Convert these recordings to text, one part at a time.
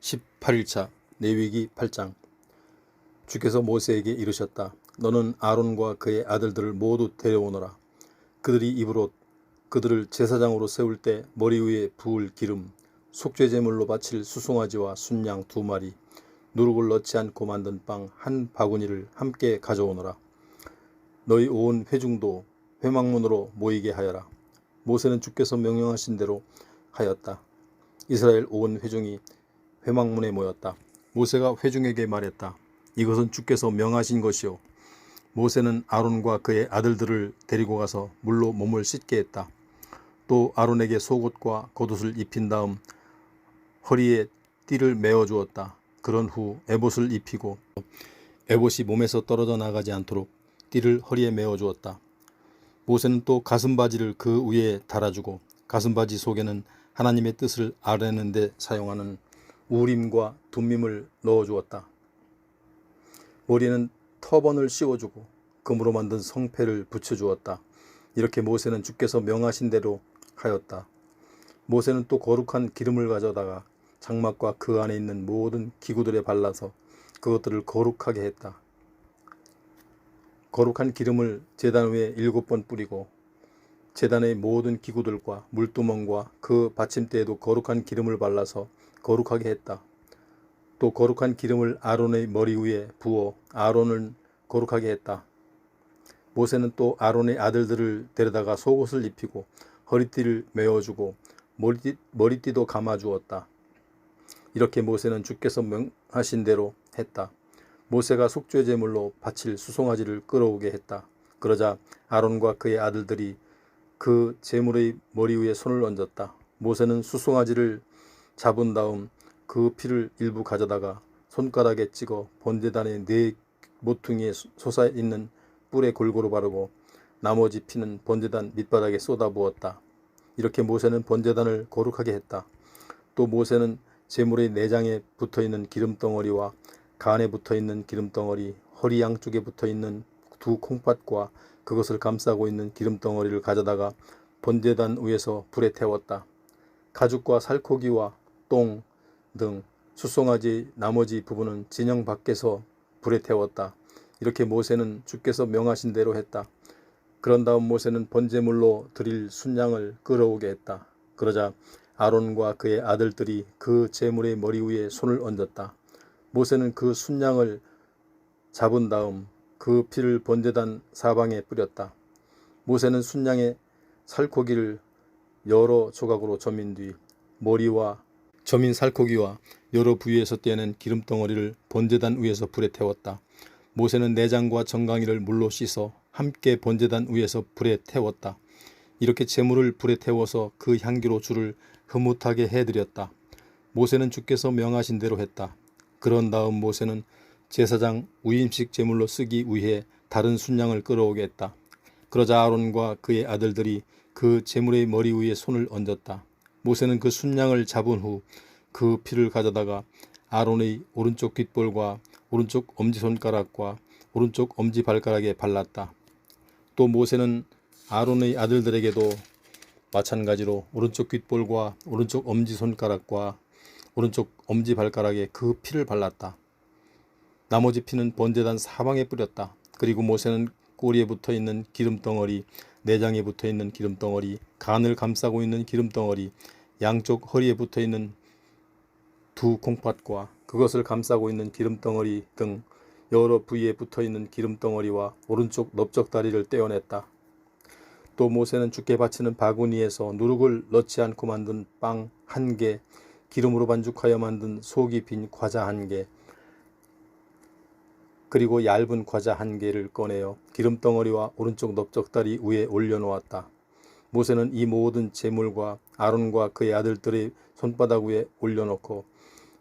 18일차 레위기 8장. 주께서 모세에게 이르셨다. 너는 아론과 그의 아들들을 모두 데려오너라. 그들이 입으로 그들을 제사장으로 세울 때 머리 위에 부을 기름, 속죄제물로 바칠 수송아지와 순양 2마리, 누룩을 넣지 않고 만든 빵 1바구니를 함께 가져오너라. 너희 온 회중도 회막문으로 모이게 하여라. 모세는 주께서 명령하신 대로 하였다. 이스라엘 온 회중이 회막문에 모였다. 모세가 회중에게 말했다. 이것은 주께서 명하신 것이요. 모세는 아론과 그의 아들들을 데리고 가서 물로 몸을 씻게 했다. 또 아론에게 속옷과 겉옷을 입힌 다음 허리에 띠를 메어 주었다. 그런 후 에봇을 입히고 에봇이 몸에서 떨어져 나가지 않도록 띠를 허리에 메어 주었다. 모세는 또 가슴바지를 그 위에 달아주고 가슴바지 속에는 하나님의 뜻을 아뢰는 데 사용하는 우림과 둠밈을 넣어 주었다. 머리에는 터번을 씌워주고 금으로 만든 성패를 붙여주었다. 이렇게 모세는 주께서 명하신 대로 하였다. 모세는 또 거룩한 기름을 가져다가 장막과 그 안에 있는 모든 기구들에 발라서 그것들을 거룩하게 했다. 거룩한 기름을 제단 위에 7번 뿌리고 제단의 모든 기구들과 물두멍과 그 받침대에도 거룩한 기름을 발라서 거룩하게 했다. 또 거룩한 기름을 아론의 머리 위에 부어 아론을 거룩하게 했다. 모세는 또 아론의 아들들을 데려다가 속옷을 입히고 허리띠를 메어주고 머리띠도 감아주었다. 이렇게 모세는 주께서 명하신 대로 했다. 모세가 속죄제물로 바칠 수송아지를 끌어오게 했다. 그러자 아론과 그의 아들들이 그 제물의 머리 위에 손을 얹었다. 모세는 수송아지를 잡은 다음 그 피를 일부 가져다가 손가락에 찍어 번제단의 4 모퉁이에 솟아있는 뿔에 골고루 바르고 나머지 피는 번제단 밑바닥에 쏟아부었다. 이렇게 모세는 번제단을 거룩하게 했다. 또 모세는 제물의 내장에 붙어있는 기름덩어리와 간에 붙어있는 기름덩어리, 허리 양쪽에 붙어있는 2 콩팥과 그것을 감싸고 있는 기름덩어리를 가져다가 번제단 위에서 불에 태웠다. 가죽과 살코기와 똥 등 수송아지 나머지 부분은 진영 밖에서 불에 태웠다. 이렇게 모세는 주께서 명하신 대로 했다. 그런 다음 모세는 번제물로 드릴 순양을 끌어오게 했다. 그러자 아론과 그의 아들들이 그 제물의 머리 위에 손을 얹었다. 모세는 그 순양을 잡은 다음 그 피를 번제단 사방에 뿌렸다. 모세는 순양의 살코기를 여러 조각으로 저민 뒤 머리와 저민 살코기와 여러 부위에서 떼어낸 기름덩어리를 번제단 위에서 불에 태웠다. 모세는 내장과 정강이를 물로 씻어 함께 번제단 위에서 불에 태웠다. 이렇게 제물을 불에 태워서 그 향기로 주를 흐뭇하게 해드렸다. 모세는 주께서 명하신 대로 했다. 그런 다음 모세는 제사장 위임식 제물로 쓰기 위해 다른 순양을 끌어오게 했다. 그러자 아론과 그의 아들들이 그 제물의 머리 위에 손을 얹었다. 모세는 그 순양을 잡은 후 그 피를 가져다가 아론의 오른쪽 귓볼과 오른쪽 엄지손가락과 오른쪽 엄지발가락에 발랐다. 또 모세는 아론의 아들들에게도 마찬가지로 오른쪽 귓볼과 오른쪽 엄지손가락과 오른쪽 엄지발가락에 그 피를 발랐다. 나머지 피는 번제단 사방에 뿌렸다. 그리고 모세는 꼬리에 붙어있는 기름덩어리, 내장에 붙어있는 기름덩어리, 간을 감싸고 있는 기름덩어리, 양쪽 허리에 붙어있는 2 콩팥과 그것을 감싸고 있는 기름덩어리 등 여러 부위에 붙어있는 기름덩어리와 오른쪽 넓적다리를 떼어냈다. 또 모세는 주께 바치는 바구니에서 누룩을 넣지 않고 만든 빵 1개, 기름으로 반죽하여 만든 속이 빈 과자 1개, 그리고 얇은 과자 1개를 꺼내어 기름덩어리와 오른쪽 넓적다리 위에 올려놓았다. 모세는 이 모든 제물과 아론과 그의 아들들의 손바닥 위에 올려놓고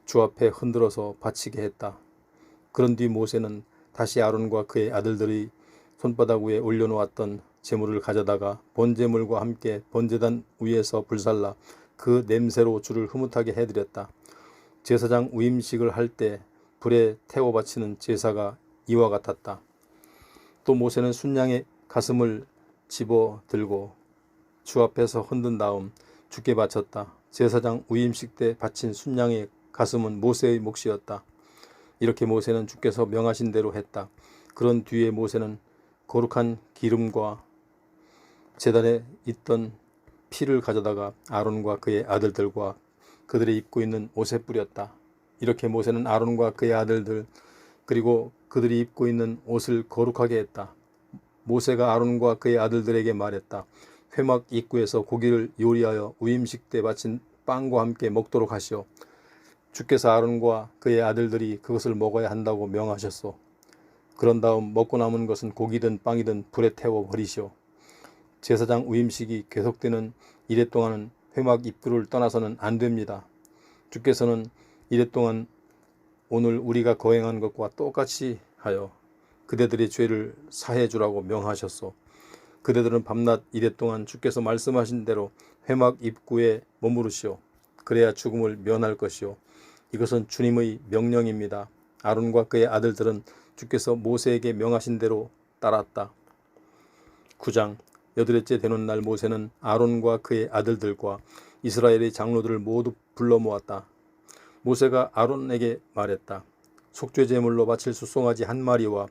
주 앞에 흔들어서 바치게 했다. 그런 뒤 모세는 다시 아론과 그의 아들들이 손바닥 위에 올려놓았던 제물을 가져다가 번제물과 함께 번제단 위에서 불살라 그 냄새로 주를 흐뭇하게 해드렸다. 제사장 위임식을 할 때 불에 태워 바치는 제사가 이와 같았다. 또 모세는 순양의 가슴을 집어 들고 주 앞에서 흔든 다음 주께 바쳤다. 제사장 위임식 때 바친 순양의 가슴은 모세의 몫이었다. 이렇게 모세는 주께서 명하신 대로 했다. 그런 뒤에 모세는 거룩한 기름과 제단에 있던 피를 가져다가 아론과 그의 아들들과 그들이 입고 있는 옷에 뿌렸다. 이렇게 모세는 아론과 그의 아들들 그리고 그들이 입고 있는 옷을 거룩하게 했다. 모세가 아론과 그의 아들들에게 말했다. 회막 입구에서 고기를 요리하여 우임식 때 바친 빵과 함께 먹도록 하시오. 주께서 아론과 그의 아들들이 그것을 먹어야 한다고 명하셨소. 그런 다음 먹고 남은 것은 고기든 빵이든 불에 태워 버리시오. 제사장 우임식이 계속되는 이래 동안은 회막 입구를 떠나서는 안 됩니다. 주께서는 이래 동안 오늘 우리가 거행한 것과 똑같이 하여 그대들의 죄를 사해 주라고 명하셨소. 그대들은 밤낮 이래 동안 주께서 말씀하신 대로 회막 입구에 머무르시오. 그래야 죽음을 면할 것이오. 이것은 주님의 명령입니다. 아론과 그의 아들들은 주께서 모세에게 명하신 대로 따랐다. 9장 여드렛째 되는 날 모세는 아론과 그의 아들들과 이스라엘의 장로들을 모두 불러 모았다. 모세가 아론에게 말했다. 속죄 제물로 바칠 수송아지 한 마리와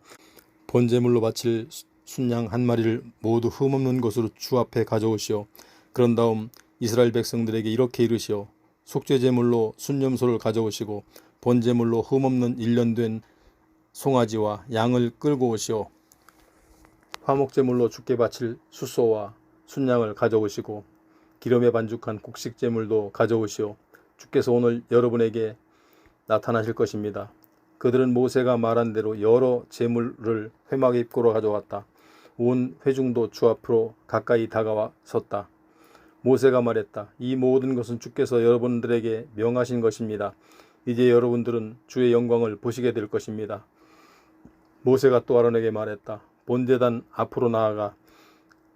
번제물로 바칠 순양 한 마리를 모두 흠없는 것으로 주 앞에 가져오시오. 그런 다음 이스라엘 백성들에게 이렇게 이르시오. 속죄 제물로 순염소를 가져오시고 번제물로 흠없는 1년 된 송아지와 양을 끌고 오시오. 화목제물로 주께 바칠 숫소와 순양을 가져오시고 기름에 반죽한 곡식제물도 가져오시오. 주께서 오늘 여러분에게 나타나실 것입니다. 그들은 모세가 말한 대로 여러 제물을 회막 입구로 가져왔다. 온 회중도 주 앞으로 가까이 다가와 섰다. 모세가 말했다. 이 모든 것은 주께서 여러분들에게 명하신 것입니다. 이제 여러분들은 주의 영광을 보시게 될 것입니다. 모세가 또 아론에게 말했다. 본제단 앞으로 나아가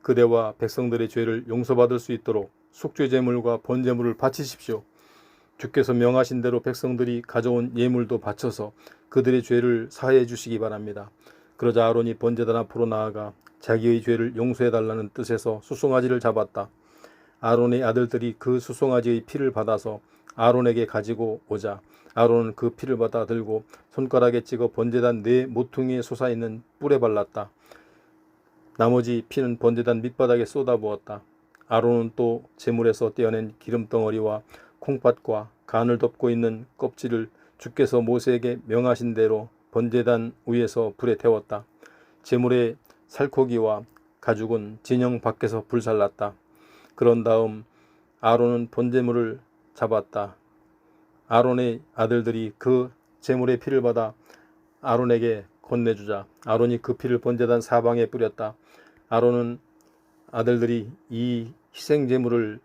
그대와 백성들의 죄를 용서받을 수 있도록 속죄제물과 번제물을 바치십시오. 주께서 명하신 대로 백성들이 가져온 예물도 바쳐서 그들의 죄를 사해 주시기 바랍니다. 그러자 아론이 번제단 앞으로 나아가 자기의 죄를 용서해달라는 뜻에서 수송아지를 잡았다. 아론의 아들들이 그 수송아지의 피를 받아서 아론에게 가지고 오자 아론은 그 피를 받아 들고 손가락에 찍어 번제단 네 모퉁이에 솟아있는 뿔에 발랐다. 나머지 피는 번제단 밑바닥에 쏟아부었다. 아론은 또 제물에서 떼어낸 기름덩어리와 콩팥과 간을 덮고 있는 껍질을 주께서 모세에게 명하신 대로 번제단 위에서 불에 태웠다. 제물의 살코기와 가죽은 진영 밖에서 불살랐다. 그런 다음 아론은 번제물을 잡았다. 아론의 아들들이 그 제물의 피를 받아 아론에게 건네주자 아론이 그 피를 번제단 사방에 뿌렸다. 아론은 아들들이 이 희생제물을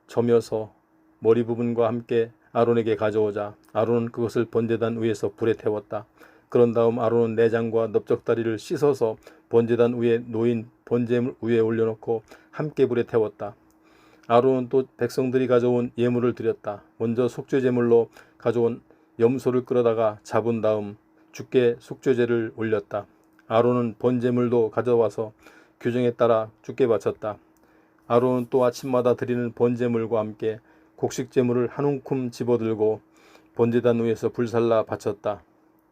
저며서 머리 부분과 함께 아론에게 가져오자 아론은 그것을 번제단 위에서 불에 태웠다. 그런 다음 아론은 내장과 넓적다리를 씻어서 번제단 위에 놓인 번제물 위에 올려놓고 함께 불에 태웠다. 아론은 또 백성들이 가져온 예물을 드렸다. 먼저 속죄제물로 가져온 염소를 끌어다가 잡은 다음 주께 속죄제를 올렸다. 아론은 번제물도 가져와서 규정에 따라 주께 바쳤다. 아론은 또 아침마다 드리는 번제물과 함께 곡식제물을 한 움큼 집어들고 번제단 위에서 불살라 바쳤다.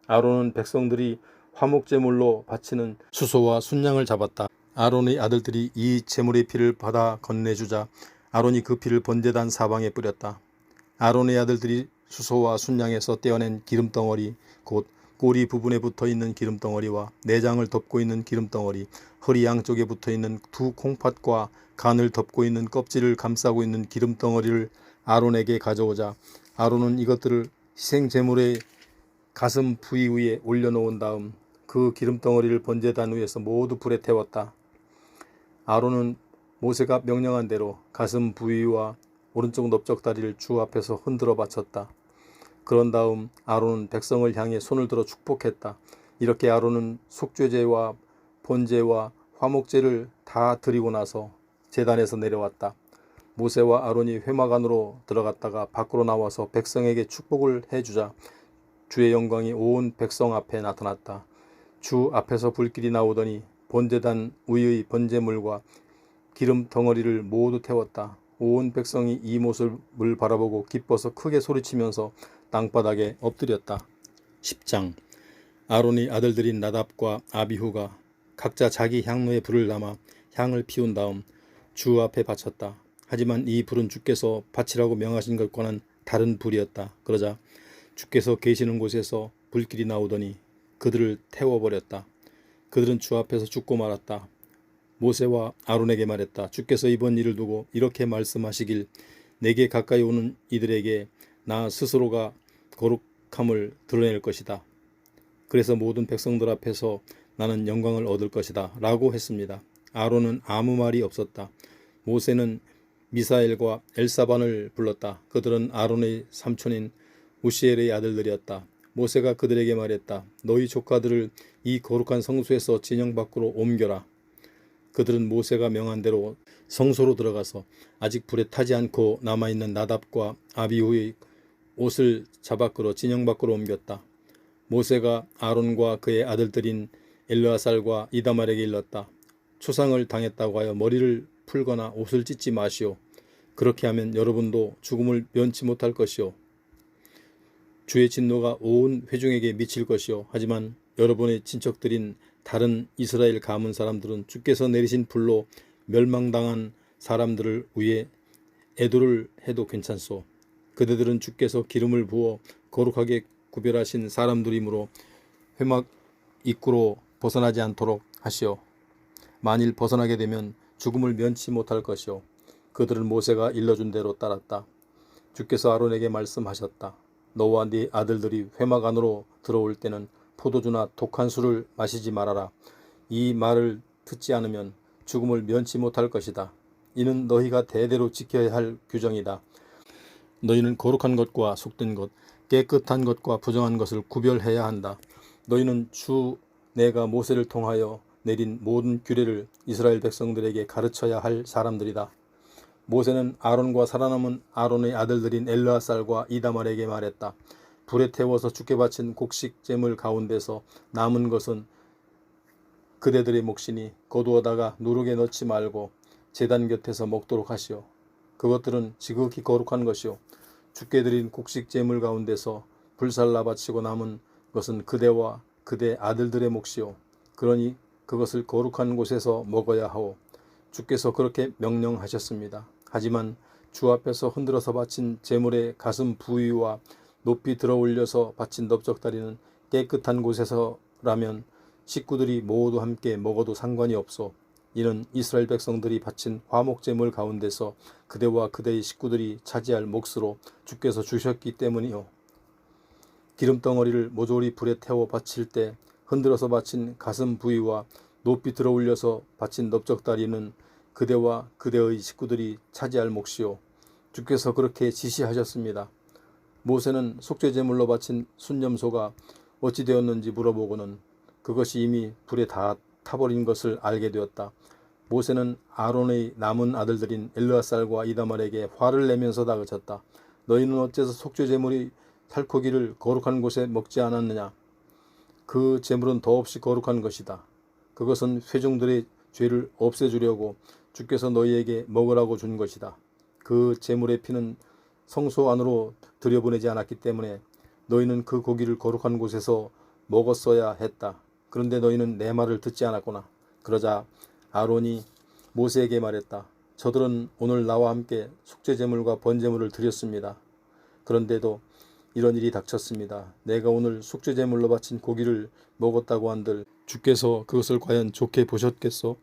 아론은 백성들이 화목제물로 바치는 수소와 순양을 잡았다. 아론의 아들들이 이 제물의 피를 받아 건네주자 아론이 그 피를 번제단 사방에 뿌렸다. 아론의 아들들이 수소와 순양에서 떼어낸 기름덩어리 곧 꼬리 부분에 붙어있는 기름덩어리와 내장을 덮고 있는 기름덩어리, 허리 양쪽에 붙어있는 두 콩팥과 간을 덮고 있는 껍질을 감싸고 있는 기름덩어리를 아론에게 가져오자 아론은 이것들을 희생제물의 가슴 부위 위에 올려놓은 다음 그 기름덩어리를 번제단 위에서 모두 불에 태웠다. 아론은 모세가 명령한 대로 가슴 부위와 오른쪽 넓적다리를 주 앞에서 흔들어 바쳤다. 그런 다음 아론은 백성을 향해 손을 들어 축복했다. 이렇게 아론은 속죄제와 번제와 화목제를 다 드리고 나서 제단에서 내려왔다. 모세와 아론이 회막 안으로 들어갔다가 밖으로 나와서 백성에게 축복을 해주자 주의 영광이 온 백성 앞에 나타났다. 주 앞에서 불길이 나오더니 번제단 위의 번제물과 기름 덩어리를 모두 태웠다. 온 백성이 이 모습을 바라보고 기뻐서 크게 소리치면서 땅바닥에 엎드렸다. 10장. 아론의 아들들인 나답과 아비후가 각자 자기 향로에 불을 담아 향을 피운 다음 주 앞에 바쳤다. 하지만 이 불은 주께서 바치라고 명하신 것과는 다른 불이었다. 그러자 주께서 계시는 곳에서 불길이 나오더니 그들을 태워버렸다. 그들은 주 앞에서 죽고 말았다. 모세와 아론에게 말했다. 주께서 이번 일을 두고 이렇게 말씀하시길, 내게 가까이 오는 이들에게 나 스스로가 거룩함을 드러낼 것이다. 그래서 모든 백성들 앞에서 나는 영광을 얻을 것이다 라고 했습니다. 아론은 아무 말이 없었다. 모세는 미사엘과 엘사반을 불렀다. 그들은 아론의 삼촌인 우시엘의 아들들이었다. 모세가 그들에게 말했다. 너희 조카들을 이 거룩한 성소에서 진영 밖으로 옮겨라. 그들은 모세가 명한 대로 성소로 들어가서 아직 불에 타지 않고 남아있는 나답과 아비후의 옷을 잡아 끌어 진영 밖으로 옮겼다. 모세가 아론과 그의 아들들인 엘르아살과 이다말에게 일렀다. 초상을 당했다고 하여 머리를 풀거나 옷을 찢지 마시오. 그렇게 하면 여러분도 죽음을 면치 못할 것이오. 주의 진노가 온 회중에게 미칠 것이오. 하지만 여러분의 친척들인 다른 이스라엘 가문 사람들은 주께서 내리신 불로 멸망당한 사람들을 위해 애도를 해도 괜찮소. 그대들은 주께서 기름을 부어 거룩하게 구별하신 사람들이므로 회막 입구로 벗어나지 않도록 하시오. 만일 벗어나게 되면 죽음을 면치 못할 것이오. 그들은 모세가 일러준 대로 따랐다. 주께서 아론에게 말씀하셨다. 너와 네 아들들이 회막 안으로 들어올 때는 포도주나 독한 술을 마시지 말아라. 이 말을 듣지 않으면 죽음을 면치 못할 것이다. 이는 너희가 대대로 지켜야 할 규정이다. 너희는 거룩한 것과 속된 것, 깨끗한 것과 부정한 것을 구별해야 한다. 너희는 주 내가 모세를 통하여 내린 모든 규례를 이스라엘 백성들에게 가르쳐야 할 사람들이다. 모세는 아론과 살아남은 아론의 아들들인 엘르아살과 이다말에게 말했다. 불에 태워서 주께 바친 곡식 제물 가운데서 남은 것은 그대들의 몫이니 거두어다가 누룩에 넣지 말고 제단 곁에서 먹도록 하시오. 그것들은 지극히 거룩한 것이오. 주께 드린 곡식 제물 가운데서 불살라 바치고 남은 것은 그대와 그대 아들들의 몫이오. 그러니 그것을 거룩한 곳에서 먹어야 하오. 주께서 그렇게 명령하셨습니다. 하지만 주 앞에서 흔들어서 바친 제물의 가슴 부위와 높이 들어올려서 바친 넓적다리는 깨끗한 곳에서라면 식구들이 모두 함께 먹어도 상관이 없소. 이는 이스라엘 백성들이 바친 화목제물 가운데서 그대와 그대의 식구들이 차지할 몫으로 주께서 주셨기 때문이요. 기름덩어리를 모조리 불에 태워 바칠 때 흔들어서 바친 가슴 부위와 높이 들어올려서 바친 넓적다리는 그대와 그대의 식구들이 차지할 몫이요. 주께서 그렇게 지시하셨습니다. 모세는 속죄제물로 바친 순념소가 어찌 되었는지 물어보고는 그것이 이미 불에 다 타버린 것을 알게 되었다. 모세는 아론의 남은 아들들인 엘르아살과 이다말에게 화를 내면서 다그쳤다. 너희는 어째서 속죄제물이 살코기를 거룩한 곳에 먹지 않았느냐? 그 제물은 더없이 거룩한 것이다. 그것은 회중들의 죄를 없애주려고 주께서 너희에게 먹으라고 준 것이다. 그 제물의 피는 성소 안으로 들여보내지 않았기 때문에 너희는 그 고기를 거룩한 곳에서 먹었어야 했다. 그런데 너희는 내 말을 듣지 않았구나. 그러자 아론이 모세에게 말했다. 저들은 오늘 나와 함께 속죄제물과 번제물을 드렸습니다. 그런데도 이런 일이 닥쳤습니다. 내가 오늘 속죄제물로 바친 고기를 먹었다고 한들 주께서 그것을 과연 좋게 보셨겠소?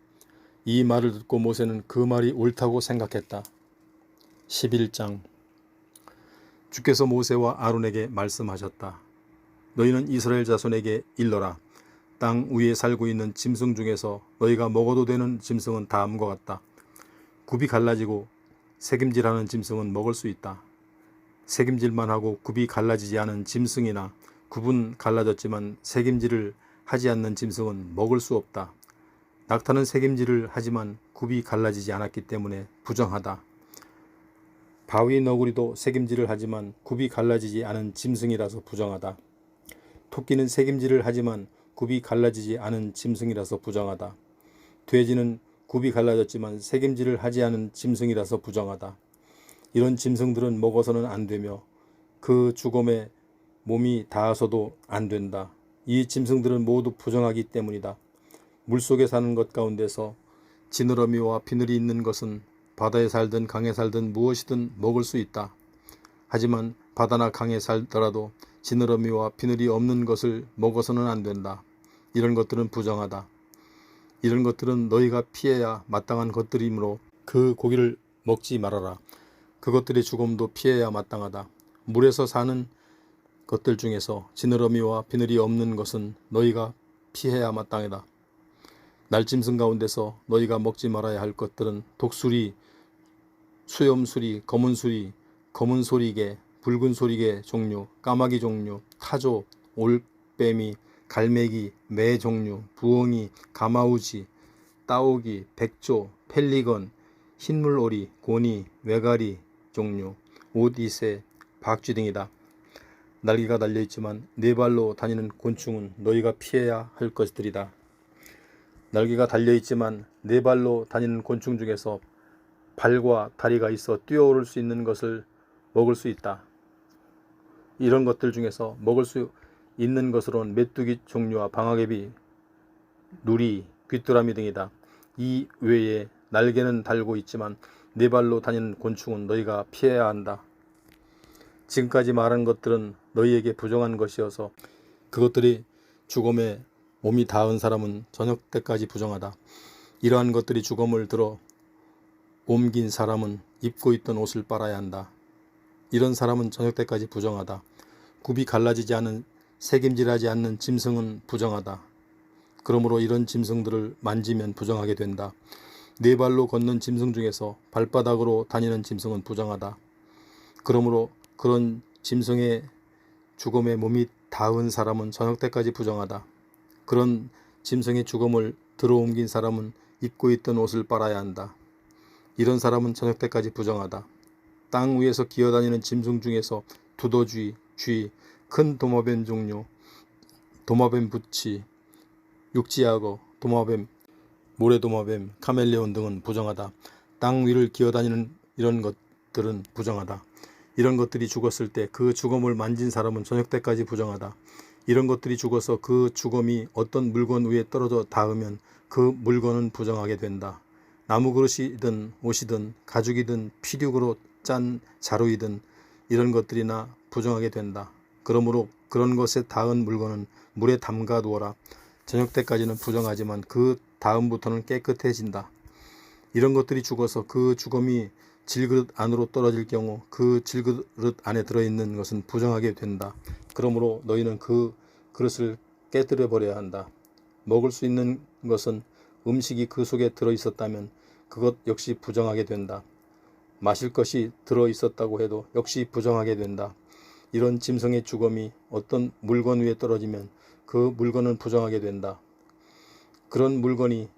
이 말을 듣고 모세는 그 말이 옳다고 생각했다. 11장. 주께서 모세와 아론에게 말씀하셨다. 너희는 이스라엘 자손에게 일러라. 땅 위에 살고 있는 짐승 중에서 너희가 먹어도 되는 짐승은 다음과 같다. 굽이 갈라지고 새김질하는 짐승은 먹을 수 있다. 새김질만 하고 굽이 갈라지지 않은 짐승이나 굽은 갈라졌지만 새김질을 하지 않는 짐승은 먹을 수 없다. 낙타는 새김질을 하지만 굽이 갈라지지 않았기 때문에 부정하다. 바위 너구리도 새김질을 하지만 굽이 갈라지지 않은 짐승이라서 부정하다. 토끼는 새김질을 하지만 굽이 갈라지지 않은 짐승이라서 부정하다. 돼지는 굽이 갈라졌지만 새김질을 하지 않은 짐승이라서 부정하다. 이런 짐승들은 먹어서는 안 되며 그 죽음에 몸이 닿아서도 안 된다. 이 짐승들은 모두 부정하기 때문이다. 물속에 사는 것 가운데서 지느러미와 비늘이 있는 것은 바다에 살든 강에 살든 무엇이든 먹을 수 있다. 하지만 바다나 강에 살더라도 지느러미와 비늘이 없는 것을 먹어서는 안 된다. 이런 것들은 부정하다. 이런 것들은 너희가 피해야 마땅한 것들이므로 그 고기를 먹지 말아라. 그것들의 죽음도 피해야 마땅하다. 물에서 사는 것들 중에서 지느러미와 비늘이 없는 것은 너희가 피해야 마땅하다. 날짐승 가운데서 너희가 먹지 말아야 할 것들은 독수리, 수염수리, 검은수리, 검은 소리개, 붉은 소리개 종류, 까마귀 종류, 타조, 올빼미, 갈매기, 매 종류, 부엉이, 가마우지, 따오기, 백조, 펠리건, 흰물오리, 고니, 외가리 종류, 옷이새, 박쥐 등이다. 날개가 달려있지만 네 발로 다니는 곤충은 너희가 피해야 할 것들이다. 날개가 달려있지만 네 발로 다니는 곤충 중에서 발과 다리가 있어 뛰어오를 수 있는 것을 먹을 수 있다. 이런 것들 중에서 먹을 수 있는 것으로는 메뚜기 종류와 방아개비, 누리, 귀뚜라미 등이다. 이 외에 날개는 달고 있지만 네 발로 다니는 곤충은 너희가 피해야 한다. 지금까지 말한 것들은 너희에게 부정한 것이어서 그것들이 죽음에 몸이 닿은 사람은 저녁 때까지 부정하다. 이러한 것들이 죽음을 들어 옮긴 사람은 입고 있던 옷을 빨아야 한다. 이런 사람은 저녁 때까지 부정하다. 굽이 갈라지지 않은 새김질하지 않는 짐승은 부정하다. 그러므로 이런 짐승들을 만지면 부정하게 된다. 네 발로 걷는 짐승 중에서 발바닥으로 다니는 짐승은 부정하다. 그러므로 그런 짐승의 죽음에 몸이 닿은 사람은 저녁 때까지 부정하다. 그런 짐승의 죽음을 들어옮긴 사람은 입고 있던 옷을 빨아야 한다. 이런 사람은 저녁 때까지 부정하다. 땅 위에서 기어다니는 짐승 중에서 두더쥐, 쥐, 큰 도마뱀 종류, 도마뱀 부치, 육지악어, 도마뱀, 모래도마뱀, 카멜레온 등은 부정하다. 땅 위를 기어다니는 이런 것들은 부정하다. 이런 것들이 죽었을 때 그 죽음을 만진 사람은 저녁 때까지 부정하다. 이런 것들이 죽어서 그 죽음이 어떤 물건 위에 떨어져 닿으면 그 물건은 부정하게 된다. 나무 그릇이든 옷이든 가죽이든 피륙으로 짠 자루이든 이런 것들이나 부정하게 된다. 그러므로 그런 것에 닿은 물건은 물에 담가 두어라. 저녁 때까지는 부정하지만 그 다음부터는 깨끗해진다. 이런 것들이 죽어서 그 죽음이 질그릇 안으로 떨어질 경우 그 질그릇 안에 들어있는 것은 부정하게 된다. 그러므로 너희는 그 그릇을 깨뜨려 버려야 한다. 먹을 수 있는 것은 음식이 그 속에 들어있었다면 그것 역시 부정하게 된다. 마실 것이 들어있었다고 해도 역시 부정하게 된다. 이런 짐승의 죽음이 어떤 물건 위에 떨어지면 그 물건은 부정하게 된다. 그런 물건이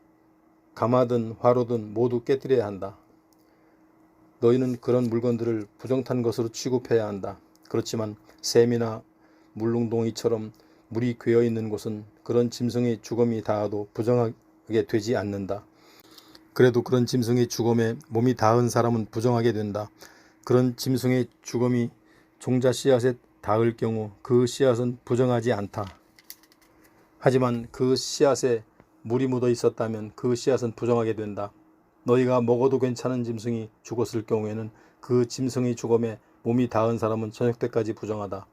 가마든 화로든 모두 깨뜨려야 한다. 너희는 그런 물건들을 부정탄 것으로 취급해야 한다. 그렇지만 샘이나 물웅덩이처럼 물이 괴어 있는 곳은 그런 짐승의 죽음이 닿아도 부정하게 되지 않는다. 그래도 그런 짐승의 죽음에 몸이 닿은 사람은 부정하게 된다. 그런 짐승의 죽음이 종자 씨앗에 닿을 경우 그 씨앗은 부정하지 않다. 하지만 그 씨앗에 물이 묻어 있었다면 그 씨앗은 부정하게 된다. 너희가 먹어도 괜찮은 짐승이 죽었을 경우에는 그 짐승의 죽음에 몸이 닿은 사람은 저녁 때까지 부정하다.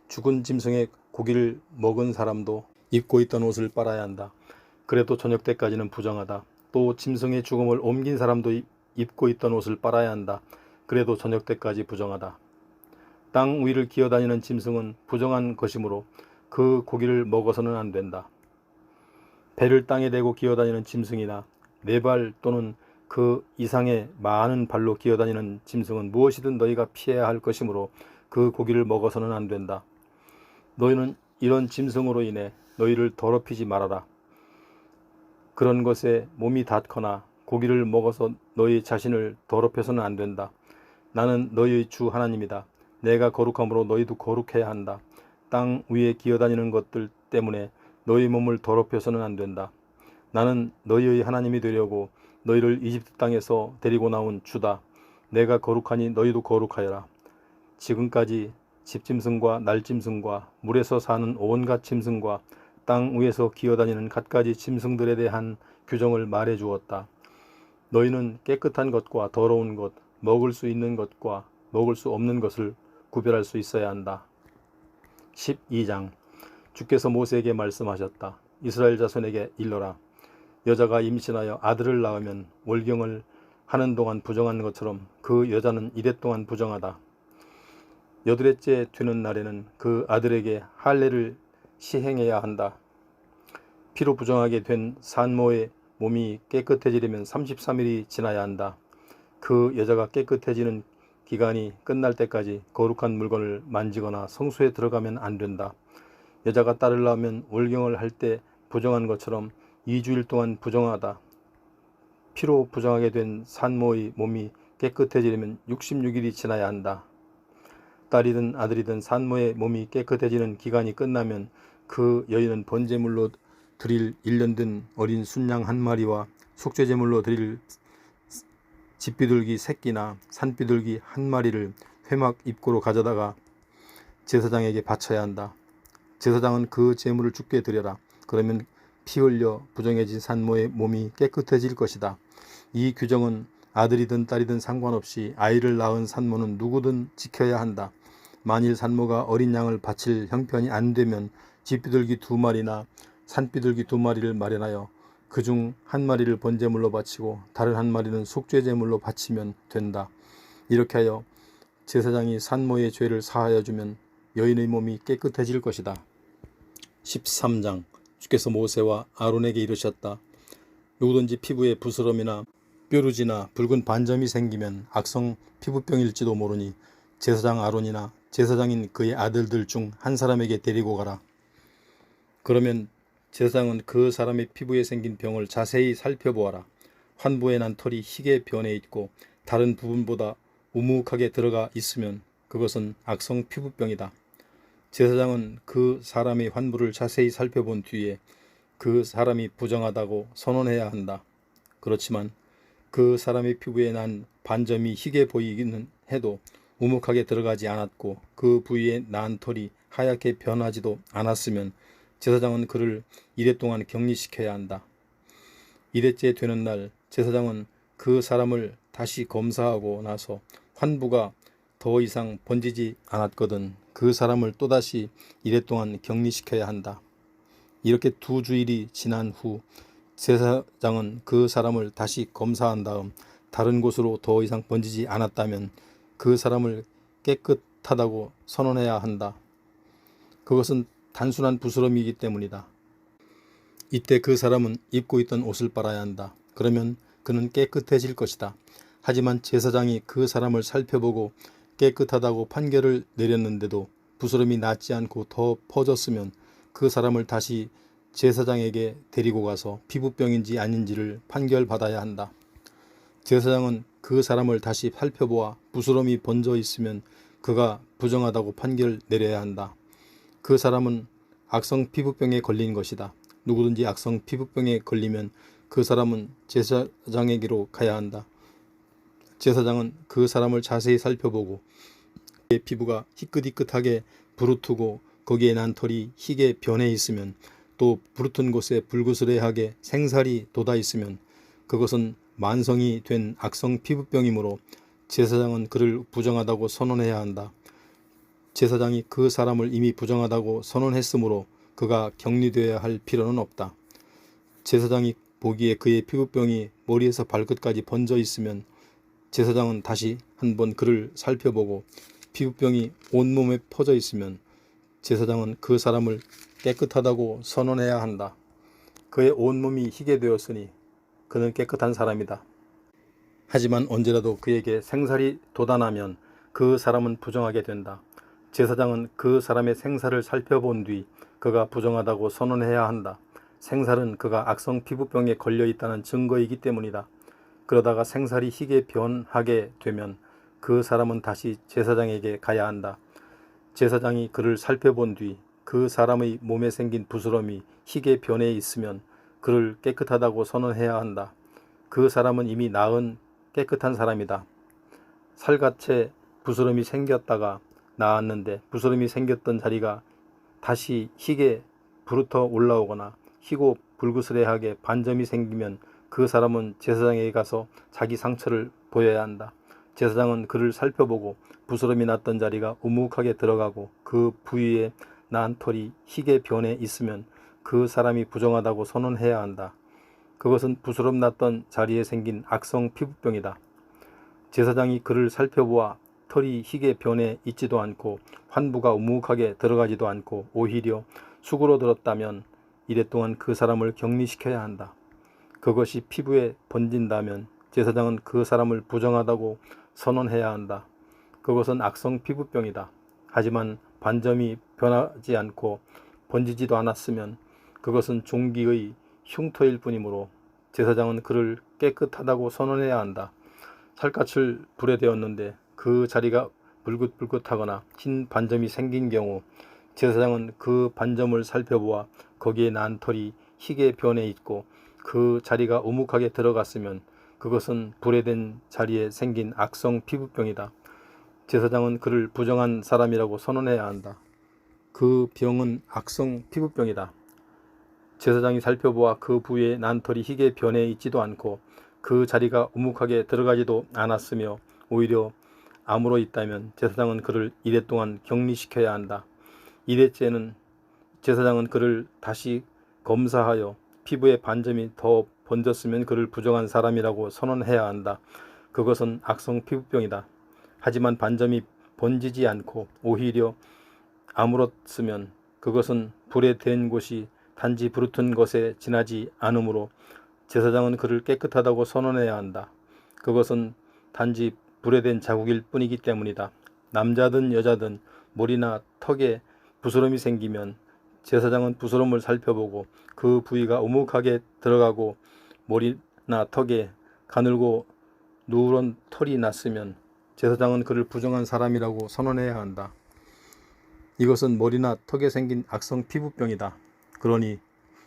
죽은 짐승의 고기를 먹은 사람도 입고 있던 옷을 빨아야 한다. 그래도 저녁 때까지는 부정하다. 또 짐승의 죽음을 옮긴 사람도 입고 있던 옷을 빨아야 한다. 그래도 저녁 때까지 부정하다. 땅 위를 기어다니는 짐승은 부정한 것이므로 그 고기를 먹어서는 안 된다. 배를 땅에 대고 기어다니는 짐승이나 네 발 또는 그 이상의 많은 발로 기어다니는 짐승은 무엇이든 너희가 피해야 할 것이므로 그 고기를 먹어서는 안 된다. 너희는 이런 짐승으로 인해 너희를 더럽히지 말아라. 그런 것에 몸이 닿거나 고기를 먹어서 너희 자신을 더럽혀서는 안 된다. 나는 너희의 주 하나님이다. 내가 거룩함으로 너희도 거룩해야 한다. 땅 위에 기어다니는 것들 때문에 너희 몸을 더럽혀서는 안 된다. 나는 너희의 하나님이 되려고 너희를 이집트 땅에서 데리고 나온 주다. 내가 거룩하니 너희도 거룩하여라. 지금까지 집짐승과 날짐승과 물에서 사는 온갖 짐승과 땅 위에서 기어다니는 갖가지 짐승들에 대한 규정을 말해 주었다. 너희는 깨끗한 것과 더러운 것, 먹을 수 있는 것과 먹을 수 없는 것을 구별할 수 있어야 한다. 12장. 주께서 모세에게 말씀하셨다. 이스라엘 자손에게 일러라. 여자가 임신하여 아들을 낳으면 월경을 하는 동안 부정한 것처럼 그 여자는 이래 동안 부정하다. 여드레째 되는 날에는 그 아들에게 할례를 시행해야 한다. 피로 부정하게 된 산모의 몸이 깨끗해지려면 33일이 지나야 한다. 그 여자가 깨끗해지는 기간이 끝날 때까지 거룩한 물건을 만지거나 성소에 들어가면 안 된다. 여자가 딸을 낳으면 월경을 할 때 부정한 것처럼 2주일 동안 부정하다. 피로 부정하게 된 산모의 몸이 깨끗해지려면 66일이 지나야 한다. 딸이든 아들이든 산모의 몸이 깨끗해지는 기간이 끝나면 그 여인은 번제물로 드릴 1년 된 어린 순양 한 마리와 속죄제물로 드릴 집비둘기 새끼나 산비둘기 한 마리를 회막 입구로 가져다가 제사장에게 바쳐야 한다. 제사장은 그 제물을 주께 드려라. 그러면 피 흘려 부정해진 산모의 몸이 깨끗해질 것이다. 이 규정은 아들이든 딸이든 상관없이 아이를 낳은 산모는 누구든 지켜야 한다. 만일 산모가 어린 양을 바칠 형편이 안 되면 집비둘기 2마리나 산비둘기 2마리를 마련하여 그중 한 마리를 번제물로 바치고 다른 한 마리는 속죄제물로 바치면 된다. 이렇게 하여 제사장이 산모의 죄를 사하여 주면 여인의 몸이 깨끗해질 것이다. 13장. 주께서 모세와 아론에게 이르셨다. 누구든지 피부에 부스럼이나 뾰루지나 붉은 반점이 생기면 악성 피부병일지도 모르니 제사장 아론이나 제사장인 그의 아들들 중 한 사람에게 데리고 가라. 그러면 제사장은 그 사람의 피부에 생긴 병을 자세히 살펴보아라. 환부에 난 털이 희게 변해 있고 다른 부분보다 우묵하게 들어가 있으면 그것은 악성 피부병이다. 제사장은 그 사람의 환부를 자세히 살펴본 뒤에 그 사람이 부정하다고 선언해야 한다. 그렇지만 그 사람의 피부에 난 반점이 희게 보이기는 해도 우묵하게 들어가지 않았고 그 부위에 난 털이 하얗게 변하지도 않았으면 제사장은 그를 이래 동안 격리시켜야 한다. 이래째 되는 날 제사장은 그 사람을 다시 검사하고 나서 환부가 더 이상 번지지 않았거든 그 사람을 또다시 이래 동안 격리시켜야 한다. 이렇게 2주일이 지난 후 제사장은 그 사람을 다시 검사한 다음 다른 곳으로 더 이상 번지지 않았다면 그 사람을 깨끗하다고 선언해야 한다. 그것은 단순한 부스럼이기 때문이다. 이때 그 사람은 입고 있던 옷을 빨아야 한다. 그러면 그는 깨끗해질 것이다. 하지만 제사장이 그 사람을 살펴보고 깨끗하다고 판결을 내렸는데도 부스럼이 낫지 않고 더 퍼졌으면 그 사람을 다시 제사장에게 데리고 가서 피부병인지 아닌지를 판결받아야 한다. 제사장은 그 사람을 다시 살펴보아 부스럼이 번져 있으면 그가 부정하다고 판결 내려야 한다. 그 사람은 악성 피부병에 걸린 것이다. 누구든지 악성 피부병에 걸리면 그 사람은 제사장에게로 가야 한다. 제사장은 그 사람을 자세히 살펴보고 그의 피부가 희끗희끗하게 부르트고 거기에 난 털이 희게 변해 있으면 또 부르튼 곳에 불그스레하게 생살이 돋아 있으면 그것은 만성이 된 악성 피부병이므로 제사장은 그를 부정하다고 선언해야 한다. 제사장이 그 사람을 이미 부정하다고 선언했으므로 그가 격리되어야 할 필요는 없다. 제사장이 보기에 그의 피부병이 머리에서 발끝까지 번져 있으면 제사장은 다시 한번 그를 살펴보고 피부병이 온몸에 퍼져 있으면 제사장은 그 사람을 깨끗하다고 선언해야 한다. 그의 온몸이 희게 되었으니 그는 깨끗한 사람이다. 하지만 언제라도 그에게 생살이 돋아나면 그 사람은 부정하게 된다. 제사장은 그 사람의 생살을 살펴본 뒤 그가 부정하다고 선언해야 한다. 생살은 그가 악성 피부병에 걸려 있다는 증거이기 때문이다. 그러다가 생살이 희게 변하게 되면 그 사람은 다시 제사장에게 가야 한다. 제사장이 그를 살펴본 뒤 그 사람의 몸에 생긴 부스럼이 희게 변해 있으면 그를 깨끗하다고 선언해야 한다. 그 사람은 이미 나은 깨끗한 사람이다. 살갗에 부스럼이 생겼다가 나았는데 부스럼이 생겼던 자리가 다시 희게 부르터 올라오거나 희고 불그스레하게 반점이 생기면 그 사람은 제사장에게 가서 자기 상처를 보여야 한다. 제사장은 그를 살펴보고 부스럼이 났던 자리가 우묵하게 들어가고 그 부위에 난 털이 희게 변해 있으면 그 사람이 부정하다고 선언해야 한다. 그것은 부스럼 났던 자리에 생긴 악성 피부병이다. 제사장이 그를 살펴보아 털이 희게 변해 있지도 않고 환부가 우묵하게 들어가지도 않고 오히려 수그러들었다면 이랫동안 그 사람을 격리시켜야 한다. 그것이 피부에 번진다면 제사장은 그 사람을 부정하다고 선언해야 한다. 그것은 악성 피부병이다. 하지만 반점이 변하지 않고 번지지도 않았으면 그것은 종기의 흉터일 뿐이므로 제사장은 그를 깨끗하다고 선언해야 한다. 살갗을 불에 대었는데 그 자리가 불긋불긋하거나 흰 반점이 생긴 경우 제사장은 그 반점을 살펴보아 거기에 난 털이 희게 변해 있고 그 자리가 우묵하게 들어갔으면 그것은 불에 댄 자리에 생긴 악성 피부병이다. 제사장은 그를 부정한 사람이라고 선언해야 한다. 그 병은 악성 피부병이다. 제사장이 살펴보아 그 부위에 난 털이 희게 변해 있지도 않고 그 자리가 우묵하게 들어가지도 않았으며 오히려 암으로 있다면 제사장은 그를 이래 동안 격리시켜야 한다. 이래째는 제사장은 그를 다시 검사하여 피부에 반점이 더 번졌으면 그를 부정한 사람이라고 선언해야 한다. 그것은 악성 피부병이다. 하지만 반점이 번지지 않고 오히려 아물었으면 그것은 불에 댄 곳이 단지 부르튼 것에 지나지 않으므로 제사장은 그를 깨끗하다고 선언해야 한다. 그것은 단지 불에 댄 자국일 뿐이기 때문이다. 남자든 여자든 머리나 턱에 부스럼이 생기면 제사장은 부스럼을 살펴보고 그 부위가 우묵하게 들어가고 머리나 턱에 가늘고 누런 털이 났으면 제사장은 그를 부정한 사람이라고 선언해야 한다. 이것은 머리나 턱에 생긴 악성 피부병이다. 그러니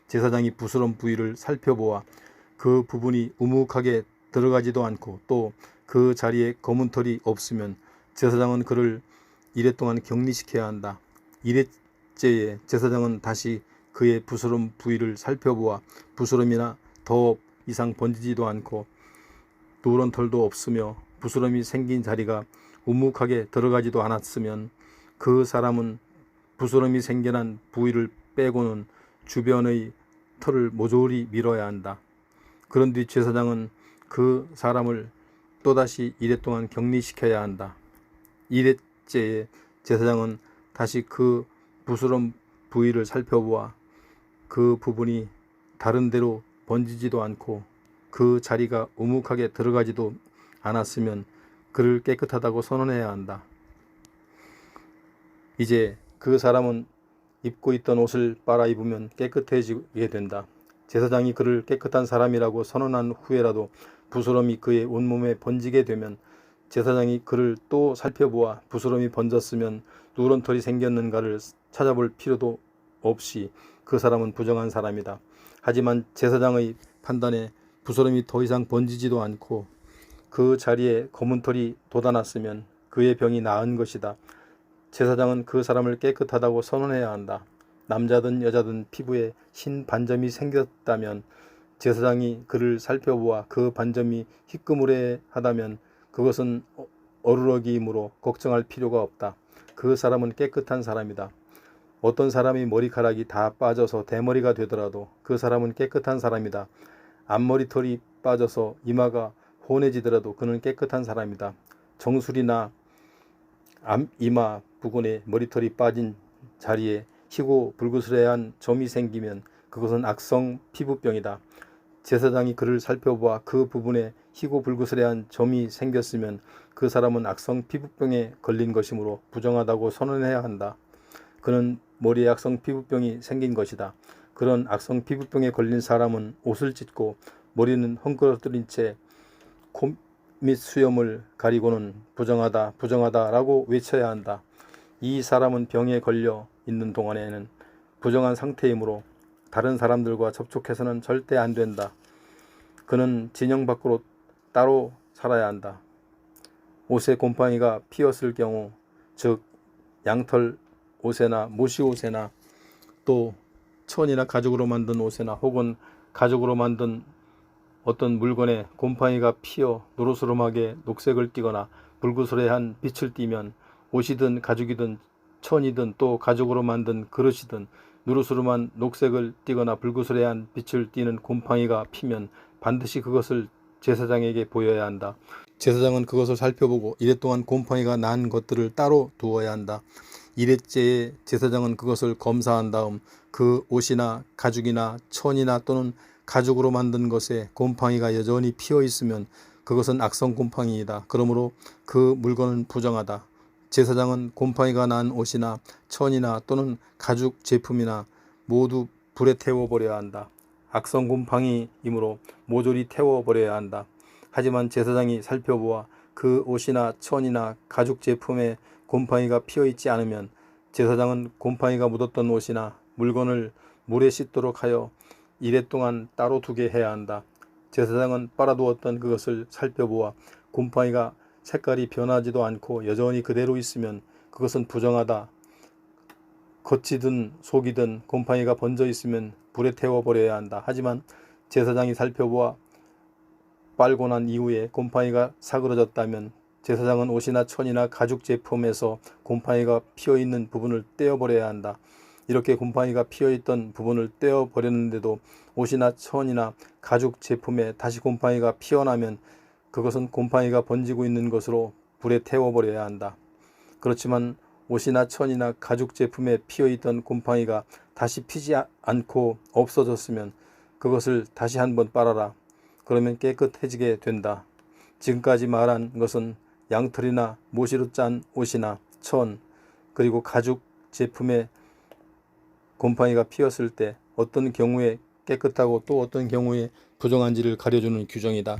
제사장이 부스럼 부위를 살펴보아 그 부분이 우묵하게 들어가지도 않고 또 그 자리에 검은 털이 없으면 제사장은 그를 이랫동안 격리시켜야 한다. 이래째에 제사장은 다시 그의 부스럼 부위를 살펴보아 부스럼이나 더 이상 번지지도 않고 누런 털도 없으며 부스럼이 생긴 자리가 우묵하게 들어가지도 않았으면 그 사람은 부스럼이 생겨난 부위를 빼고는 주변의 털을 모조리 밀어야 한다. 그런 뒤 제사장은 그 사람을 또다시 이랫동안 격리시켜야 한다. 이래째에 제사장은 다시 그 부스럼 부위를 살펴보아 그 부분이 다른 데로 번지지도 않고 그 자리가 우묵하게 들어가지도 않았으면 그를 깨끗하다고 선언해야 한다. 이제 그 사람은 입고 있던 옷을 빨아 입으면 깨끗해지게 된다. 제사장이 그를 깨끗한 사람이라고 선언한 후에라도 부스럼이 그의 온몸에 번지게 되면 제사장이 그를 또 살펴보아 부스럼이 번졌으면 누런 털이 생겼는가를 찾아볼 필요도 없이 그 사람은 부정한 사람이다. 하지만 제사장의 판단에 부스럼이 더 이상 번지지도 않고 그 자리에 검은 털이 돋아났으면 그의 병이 나은 것이다. 제사장은 그 사람을 깨끗하다고 선언해야 한다. 남자든 여자든 피부에 흰 반점이 생겼다면 제사장이 그를 살펴보아 그 반점이 희끄무레하다면 그것은 어루러기이므로 걱정할 필요가 없다. 그 사람은 깨끗한 사람이다. 어떤 사람이 머리카락이 다 빠져서 대머리가 되더라도 그 사람은 깨끗한 사람이다. 앞머리털이 빠져서 이마가 혼해지더라도 그는 깨끗한 사람이다. 정수리나 이마 부근에 머리털이 빠진 자리에 희고 불그스레한 점이 생기면 그것은 악성 피부병이다. 제사장이 그를 살펴보아 그 부분에 희고 불그스레한 점이 생겼으면 그 사람은 악성 피부병에 걸린 것이므로 부정하다고 선언해야 한다. 그는 머리에 악성 피부병이 생긴 것이다. 그런 악성 피부병에 걸린 사람은 옷을 찢고 머리는 헝클어뜨린 채 코 및 수염을 가리고는 부정하다 부정하다라고 외쳐야 한다. 이 사람은 병에 걸려 있는 동안에는 부정한 상태이므로 다른 사람들과 접촉해서는 절대 안 된다. 그는 진영 밖으로 따로 살아야 한다. 옷에 곰팡이가 피었을 경우, 즉 양털 옷에나 모시 옷에나 또 천이나 가죽으로 만든 옷에나 혹은 가죽으로 만든 어떤 물건에 곰팡이가 피어 노르스름하게 녹색을 띠거나 불구스레한 빛을 띠면 옷이든 가죽이든 천이든 또 가죽으로 만든 그릇이든 누르스름한 녹색을 띠거나 불구스레한 빛을 띠는 곰팡이가 피면 반드시 그것을 제사장에게 보여야 한다. 제사장은 그것을 살펴보고 이래 동안 곰팡이가 난 것들을 따로 두어야 한다. 이래째에 제사장은 그것을 검사한 다음 그 옷이나 가죽이나 천이나 또는 가죽으로 만든 것에 곰팡이가 여전히 피어 있으면 그것은 악성 곰팡이이다. 그러므로 그 물건은 부정하다. 제사장은 곰팡이가 난 옷이나 천이나 또는 가죽 제품이나 모두 불에 태워버려야 한다. 악성 곰팡이이므로 모조리 태워버려야 한다. 하지만 제사장이 살펴보아 그 옷이나 천이나 가죽 제품에 곰팡이가 피어있지 않으면 제사장은 곰팡이가 묻었던 옷이나 물건을 물에 씻도록 하여 이래 동안 따로 두게 해야 한다. 제사장은 빨아두었던 그것을 살펴보아 곰팡이가 색깔이 변하지도 않고 여전히 그대로 있으면 그것은 부정하다. 겉이든 속이든 곰팡이가 번져 있으면 불에 태워버려야 한다. 하지만 제사장이 살펴보아 빨고 난 이후에 곰팡이가 사그러졌다면 제사장은 옷이나 천이나 가죽 제품에서 곰팡이가 피어있는 부분을 떼어버려야 한다. 이렇게 곰팡이가 피어있던 부분을 떼어버렸는데도 옷이나 천이나 가죽 제품에 다시 곰팡이가 피어나면 그것은 곰팡이가 번지고 있는 것으로 불에 태워버려야 한다. 그렇지만 옷이나 천이나 가죽 제품에 피어있던 곰팡이가 다시 피지 않고 없어졌으면 그것을 다시 한번 빨아라. 그러면 깨끗해지게 된다. 지금까지 말한 것은 양털이나 모시로 짠 옷이나 천 그리고 가죽 제품에 곰팡이가 피었을 때 어떤 경우에 깨끗하고 또 어떤 경우에 부정한지를 가려주는 규정이다.